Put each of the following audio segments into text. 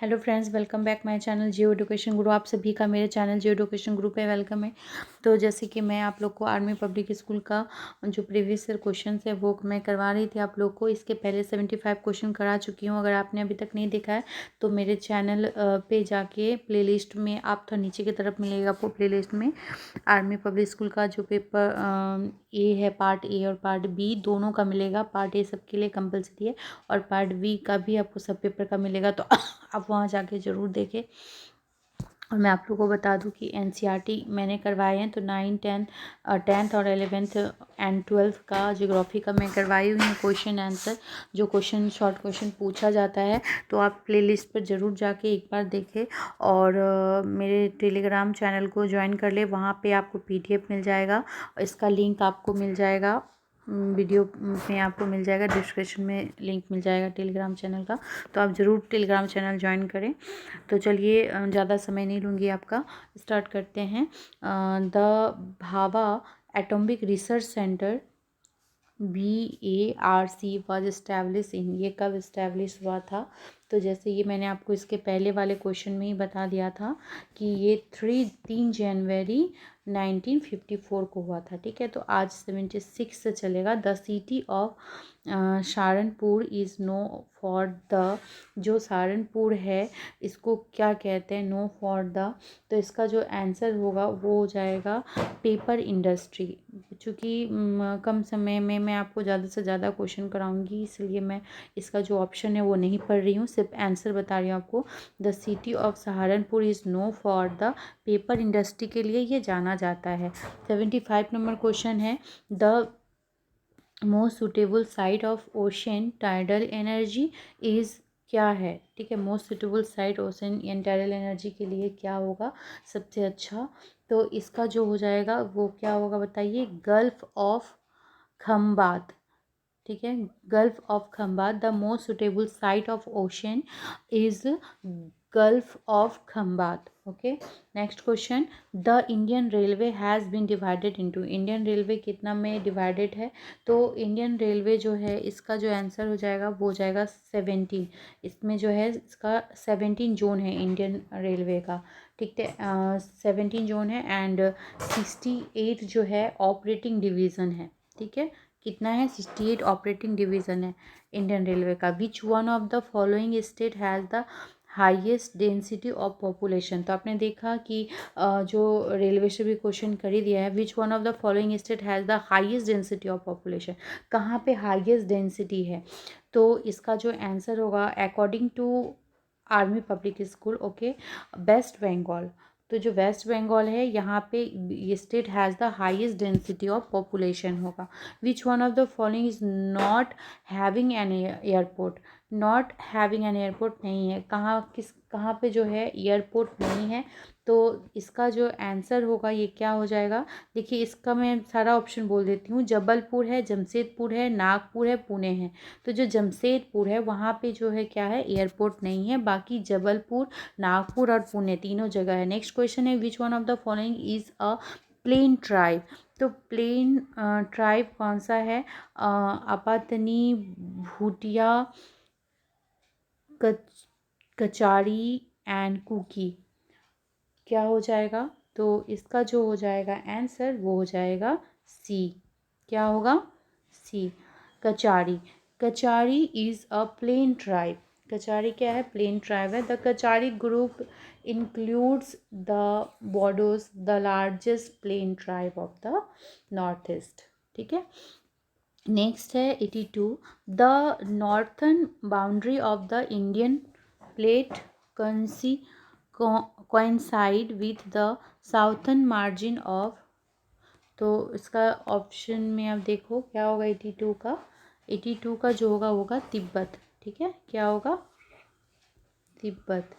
Hello friends, welcome back my channel Jio education गुरु। आप सभी का मेरे चैनल जियो एडुकेशन गुरु पे वेलकम है। तो जैसे कि मैं आप लोग को आर्मी पब्लिक स्कूल का जो प्रीवियस ईयर क्वेश्चन है वो मैं करवा रही थी आप लोग को। इसके पहले 75 क्वेश्चन करा चुकी हूँ। अगर आपने अभी तक नहीं देखा है तो मेरे चैनल पे जाके प्लेलिस्ट में आप तो नीचे की तरफ मिलेगा आपको प्लेलिस्ट में आर्मी पब्लिक स्कूल का जो पेपर ए है, पार्ट ए और पार्ट बी दोनों का मिलेगा। पार्ट ए सबके लिए कंपलसरी है और पार्ट बी का भी आपको सब पेपर का मिलेगा, तो आप वहाँ जाके ज़रूर देखें। और मैं आप लोगों को बता दूं कि एनसीईआरटी मैंने करवाए हैं, तो 9th और 11th एंड 12th का ज्योग्राफी का मैं करवाई हुई हूँ क्वेश्चन आंसर। जो क्वेश्चन शॉर्ट क्वेश्चन पूछा जाता है तो आप प्लेलिस्ट पर ज़रूर जाके एक बार देखें। और मेरे टेलीग्राम चैनल को ज्वाइन कर ले, वहाँ पे आपको पीडीएफ मिल जाएगा और इसका लिंक आपको मिल जाएगा वीडियो में, आपको मिल जाएगा डिस्क्रिप्शन में, लिंक मिल जाएगा टेलीग्राम चैनल का। तो आप ज़रूर टेलीग्राम चैनल ज्वाइन करें। तो चलिए ज़्यादा समय नहीं लूँगी आपका, स्टार्ट करते हैं। The Bhabha atomic research centre BARC was establish in, ये कब इस्टेब्लिश हुआ था? तो जैसे ये मैंने आपको इसके पहले वाले क्वेश्चन में ही बता दिया था कि ये 3 जनवरी 1954 को हुआ था। ठीक है, तो आज 76 से चलेगा। The city of Saharanpur is known for the, जो सहारनपुर है इसको क्या कहते हैं? Known for the. तो इसका जो आंसर होगा वो हो जाएगा पेपर इंडस्ट्री। चूँकि कम समय में मैं आपको ज़्यादा से ज़्यादा क्वेश्चन कराऊंगी, इसलिए मैं इसका जो ऑप्शन है वो नहीं पढ़ रही हूँ, सिर्फ आंसर बता रही हूँ आपको। The city of Saharanpur is known for the paper industry के लिए ये जाना जाता है। 75 नंबर क्वेश्चन है, the most suitable site of ocean tidal energy is, क्या है? ठीक है, most suitable site ocean tidal energy के लिए क्या होगा सबसे अच्छा? तो इसका जो हो जाएगा वो क्या होगा बताइए? Gulf of Khambhat. ठीक है, gulf of Khambhat. The most suitable site of ocean is gulf of Khambhat. Okay, next question, the Indian railway has been divided into, Indian railway कितना में डिवाइडेड है? तो इंडियन रेलवे जो है इसका जो आंसर हो जाएगा वो हो जाएगा 17। इसमें जो है इसका 17 जोन है इंडियन रेलवे का। ठीक है, 17 जोन है एंड 68 जो है ऑपरेटिंग डिवीज़न है। ठीक है, कितना है? 68 ऑपरेटिंग डिवीज़न है इंडियन रेलवे का। विच one of the following state has the highest density of population? तो आपने देखा कि जो रेलवे से भी क्वेश्चन कर ही दिया है, which one of the following state has the highest density of population, कहाँ पे हाईएस्ट डेंसिटी है? तो इसका जो आंसर होगा according to army public school, okay, West Bengal. तो जो वेस्ट बंगाल है यहाँ पे ये state has the highest density of population होगा। Which one of the following is not having an airport? Not having an airport नहीं है, कहाँ पे जो है एयरपोर्ट नहीं है? तो इसका जो आंसर होगा ये क्या हो जाएगा? देखिए इसका मैं सारा ऑप्शन बोल देती हूँ। जबलपुर है, जमशेदपुर है, नागपुर है, पुणे है। तो जो जमशेदपुर है वहाँ पे जो है क्या है? एयरपोर्ट नहीं है। बाकी जबलपुर, नागपुर और पुणे तीनों जगह है। नेक्स्ट क्वेश्चन है, which one of the following is a plain tribe? तो प्लेन ट्राइब कौन सा है? अपातनी, भूटिया, कचारी एंड कुकी। क्या हो जाएगा? तो इसका जो हो जाएगा आंसर वो हो जाएगा सी। क्या होगा? C, Kachari. Kachari is a plain tribe. Kachari क्या है? प्लेन ट्राइब है। The Kachari group includes the Bodos, the largest plain tribe of the north east. ठीक है, नेक्स्ट है 82, the northern boundary of the Indian plate coincide with the southern margin of, तो इसका option में आप देखो क्या होगा 82 का? 82 का जो होगा तिब्बत। ठीक है, क्या होगा? Tibet.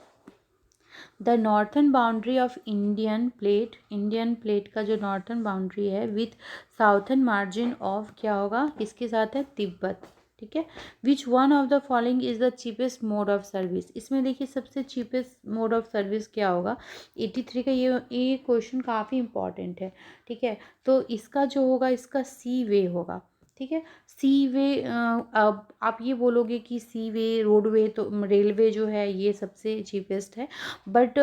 The northern boundary of Indian plate का जो नॉर्थन बाउंड्री है विथ साउथर्न मार्जिन ऑफ क्या होगा? किसके साथ है? तिब्बत। ठीक है, which one of the following is the cheapest mode of service? इसमें देखिए सबसे चीपेस्ट मोड ऑफ सर्विस क्या होगा? 83 का ये क्वेश्चन काफ़ी इंपॉर्टेंट है। ठीक है, तो इसका जो होगा इसका सी वे होगा। ठीक है। सी वे, अब आप ये बोलोगे कि सी वे, रोडवे, तो रेलवे जो है ये सबसे चीपेस्ट है, बट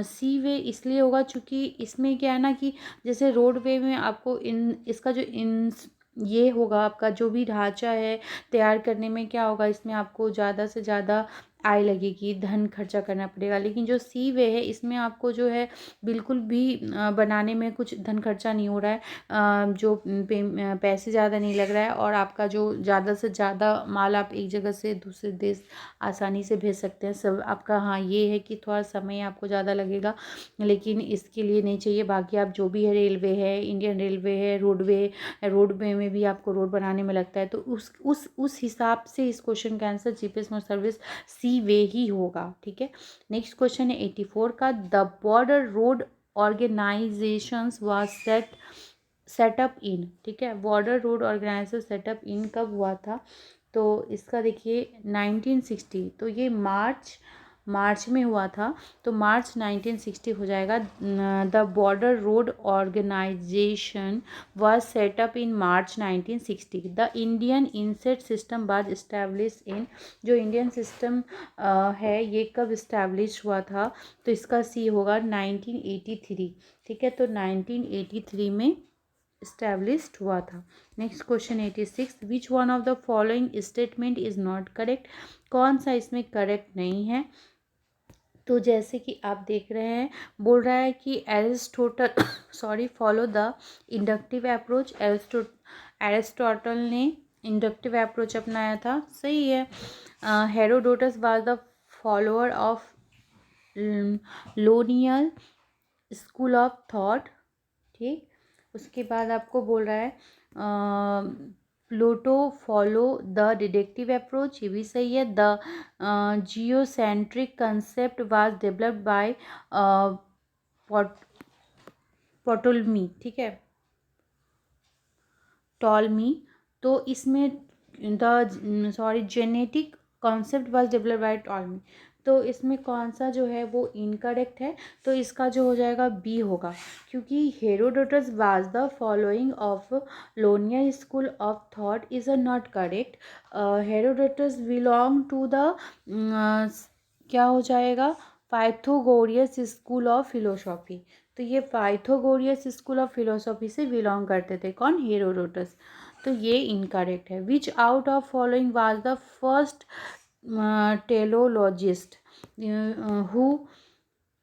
सी वे इसलिए होगा चूँकि इसमें क्या है ना कि जैसे रोडवे में आपको इन इसका जो इन ये होगा, आपका जो भी ढांचा है तैयार करने में क्या होगा, इसमें आपको ज़्यादा से ज़्यादा आय लगेगी, धन खर्चा करना पड़ेगा। लेकिन जो सी वे है इसमें आपको जो है बिल्कुल भी बनाने में कुछ धन खर्चा नहीं हो रहा है, जो पैसे ज़्यादा नहीं लग रहा है, और आपका जो ज़्यादा से ज़्यादा माल आप एक जगह से दूसरे देश आसानी से भेज सकते हैं। सब आपका, हाँ ये है कि थोड़ा समय आपको ज़्यादा लगेगा, लेकिन इसके लिए नहीं चाहिए। बाकी आप जो भी है, रेलवे है, इंडियन रेलवे है, रोडवे में भी आपको रोड बनाने में लगता है, तो उस हिसाब से इस क्वेश्चन का answer cheapest most service C वे ही होगा। ठीक है। नेक्स्ट क्वेश्चन है 84 का, the border road organisations was set up in. ठीक है, border road organisation set up in कब हुआ था, तो इसका देखिए 1960, तो ये मार्च में हुआ था, तो मार्च 1960 हो जाएगा। The border road organisation was set up in March 1960। The Indian INSAT system was establish in, जो इंडियन सिस्टम है ये कब इस्टेब्लिश हुआ था, तो इसका सी होगा 1983। ठीक है, तो 1983 में established हुआ था। Next question 86, which one of the following statement is not correct, कौन सा इसमें करेक्ट नहीं है, तो जैसे कि आप देख रहे हैं, बोल रहा है कि Aristotle sorry follow the inductive approach, Aristotle ने इंडक्टिव अप्रोच अपनाया था, सही है। Herodotus was the follower of लोनियल स्कूल ऑफ थॉट। ठीक, उसके बाद आपको बोल रहा है Plato follow the deductive approach, ये भी सही है। The geocentric concept was developed by Ptolemy. ठीक है, टॉलमी, तो इसमें genetic concept was developed by Ptolemy, तो इसमें कौन सा जो है वो इनकरेक्ट है, तो इसका जो हो जाएगा बी होगा, क्योंकि Herodotus was the following of Ionia school of thought is a not correct. Herodotus belong to the क्या हो जाएगा, पाइथागोरियस स्कूल ऑफ फिलोसॉफी, तो ये पाइथागोरियस स्कूल ऑफ फिलोसॉफी से बिलोंग करते थे, कौन, हेरोडोटस, तो ये इनकरेक्ट है। Which out of following was the first teleologist, who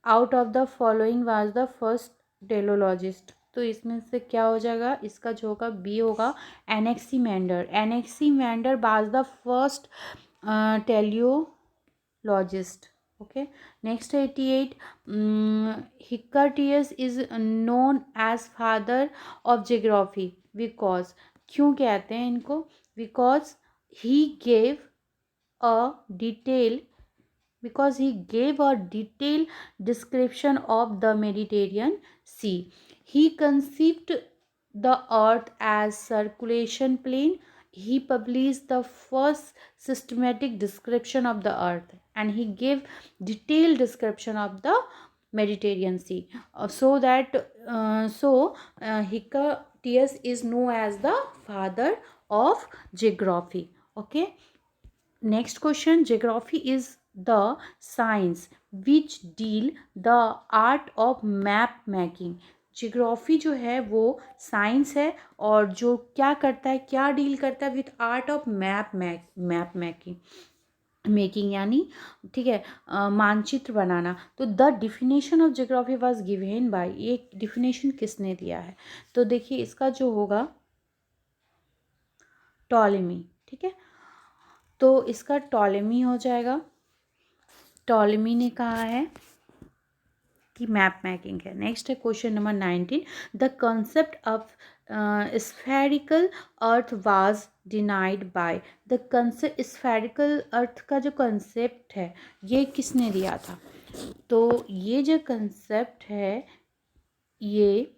out of the following was the first teleologist, तो इसमें से क्या हो जाएगा, इसका जो होगा बी होगा, Anaximander was the first teleologist. Okay, next 88, Hecataeus is known as father of geography because, क्यों कहते हैं इनको, because he gave a detail because he gave a detailed description of the Mediterranean Sea. He conceived the earth as circulation plane. He published the first systematic description of the earth, and he gave detailed description of the Mediterranean Sea. Hiccatius is known as the father of geography. Okay. Next question, geography is the science which deal the art of map making. Geography जो है वो science है, और जो क्या करता है, क्या डील करता है, with art of map making यानी, ठीक है, मानचित्र बनाना। तो the definition of geography was given by, ये डिफिनेशन किसने दिया है, तो देखिए इसका जो होगा टॉलेमी। ठीक है, तो इसका टॉलेमी हो जाएगा, टॉलेमी ने कहा है कि मैप मेकिंग है। नेक्स्ट है question number 19, the concept of spherical earth was denied by, the concept spherical earth का जो कंसेप्ट है ये किसने दिया था, तो ये जो कंसेप्ट है ये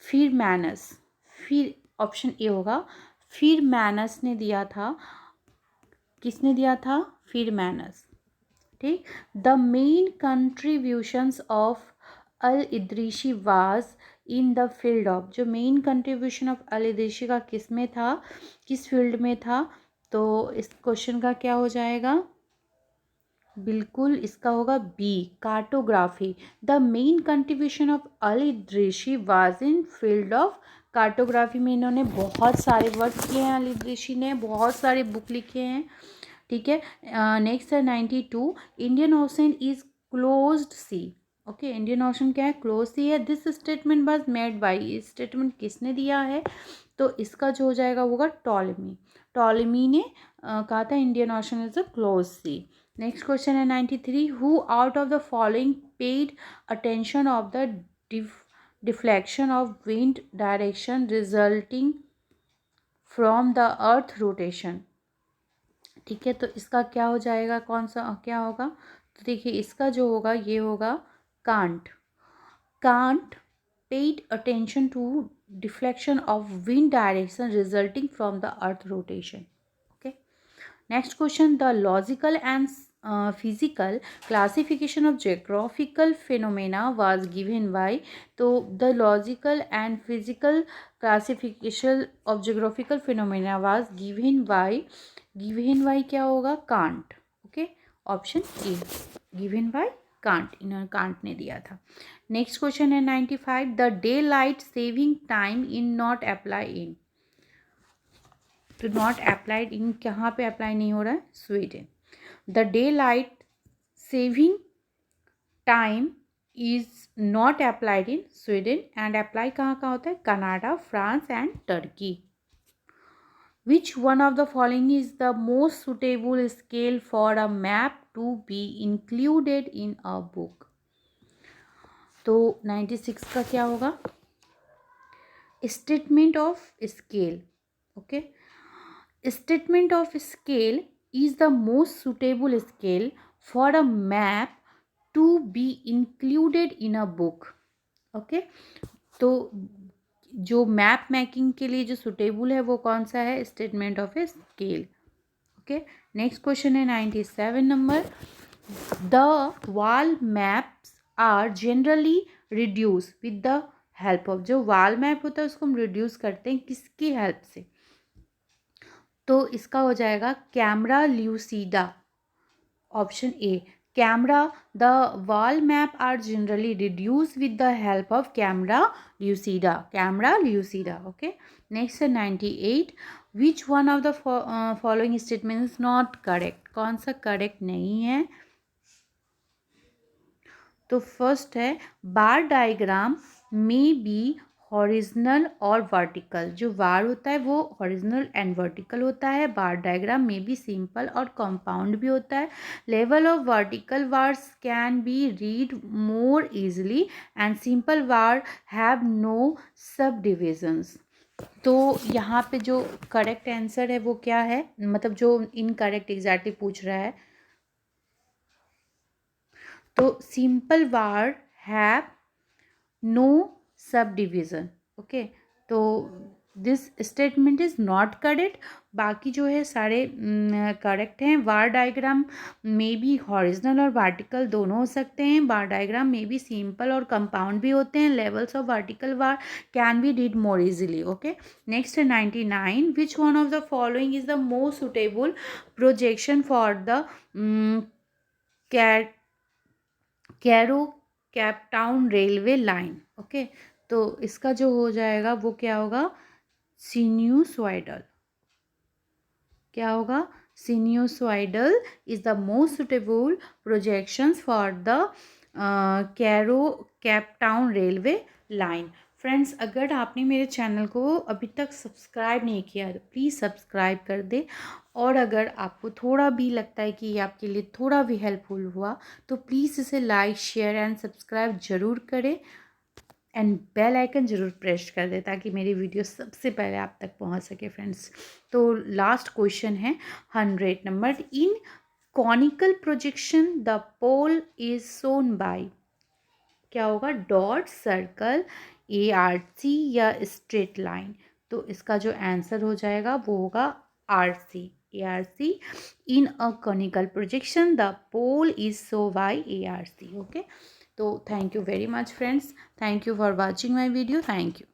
फिर ऑप्शन ए होगा, फिरमैनस ने दिया था, किसने दिया था, फिरमैनस। ठीक, the main contributions of Al Idrisi was in the field of, जो main contribution of Al Idrisi का किस में था, किस फील्ड में था, तो इस क्वेश्चन का क्या हो जाएगा, बिल्कुल इसका होगा B, cartography. The main contribution of Al Idrisi was in field of cartography में इन्होंने बहुत सारे वर्क किए हैं, अली दृशी ने बहुत सारे बुक लिखे हैं, ठीक है। नेक्स्ट है 92, Indian Ocean is closed sea. Okay, Indian Ocean क्या है, क्लोज सी है। This statement was made by, इस स्टेटमेंट किसने दिया है, तो इसका जो हो जाएगा वो होगा टॉलेमी। टॉलेमी ने कहा था Indian Ocean is a close sea. Next question है 93, who out of the following paid attention of the deflection of wind direction resulting from the earth rotation. ठीक है, तो इसका क्या हो जाएगा, कौन सा क्या होगा, तो देखिए इसका जो होगा ये होगा Kant. Kant paid attention to deflection of wind direction resulting from the earth rotation. Okay, next question, the logical and physical classification of geographical phenomena was given by, तो the logical and physical classification of geographical phenomena was given by क्या होगा, can't. Okay, option A, given by can't, इन्होंने can't ने दिया था। Next question है 95, the daylight saving time in not apply in, तो not applied इन कहाँ पे अप्लाई नहीं हो रहा है, Sweden. The daylight saving time is not applied in Sweden and apply कहाँ का होता है, Canada, France and Turkey. Which one of the following is the most suitable scale for a map to be included in a book, तो 96 का क्या होगा, statement of scale. Okay, statement of scale is the most suitable scale for a map to be included in a book. Okay, तो जो map making के लिए जो suitable है वो कौन सा है, statement of a scale. Okay, next question है 97 number, the wall maps are generally reduce with the help of, जो वॉल मैप होता है उसको हम रिड्यूस करते हैं किसकी हेल्प से, तो इसका हो जाएगा camera lucida, option A, camera. The wall map are generally reduce with the help of camera lucida, camera lucida. Okay, next है 98, which one of the following statement is not correct, कौन सा correct नहीं है, तो first है बार diagram में B हॉरिजनल और vertical, जो बार होता है वो हॉरिजनल एंड वर्टिकल होता है, बार डायग्राम में भी सिंपल और कंपाउंड भी होता है। Level of vertical bars can be read more easily and simple bar have no subdivisions, तो यहाँ पे जो करेक्ट आंसर है वो क्या है, मतलब जो इनकरेक्ट एग्जैक्टली पूछ रहा है, तो सिंपल बार हैव नो सब डिविज़न। ओके, तो this statement is not correct, बाकी जो है सारे करेक्ट हैं। बार डायग्राम में भी हॉरिजनल और वर्टिकल दोनों हो सकते हैं, बार डायग्राम में भी सिंपल और कंपाउंड भी होते हैं। Levels of vertical bar can be read more easily. Okay, next है 99, which one of the following is the most suitable projection for the Cairo Cape Town railway line. Okay, तो इसका जो हो जाएगा वो क्या होगा, सिन्यूसॉइडल, क्या होगा, sinusoidal is the most suitable projections for the Cairo Cape Town railway line. Friends, अगर आपने मेरे चैनल को अभी तक सब्सक्राइब नहीं किया तो प्लीज़ सब्सक्राइब कर दे, और अगर आपको थोड़ा भी लगता है कि ये आपके लिए थोड़ा भी हेल्पफुल हुआ तो प्लीज़ इसे लाइक, शेयर एंड सब्सक्राइब ज़रूर करें एंड बेल आइकन ज़रूर प्रेस कर दे ताकि मेरी वीडियो सबसे पहले आप तक पहुंच सके। फ्रेंड्स, तो लास्ट क्वेश्चन है 100 number, in conical projection the pole is shown by, क्या होगा, डॉट, सर्कल, ARC या स्ट्रेट लाइन, तो इसका जो आंसर हो जाएगा वो होगा RC, ARC। In a conical projection the pole is show by ARC। Okay, तो thank you very much friends, thank you for watching my video, thank you.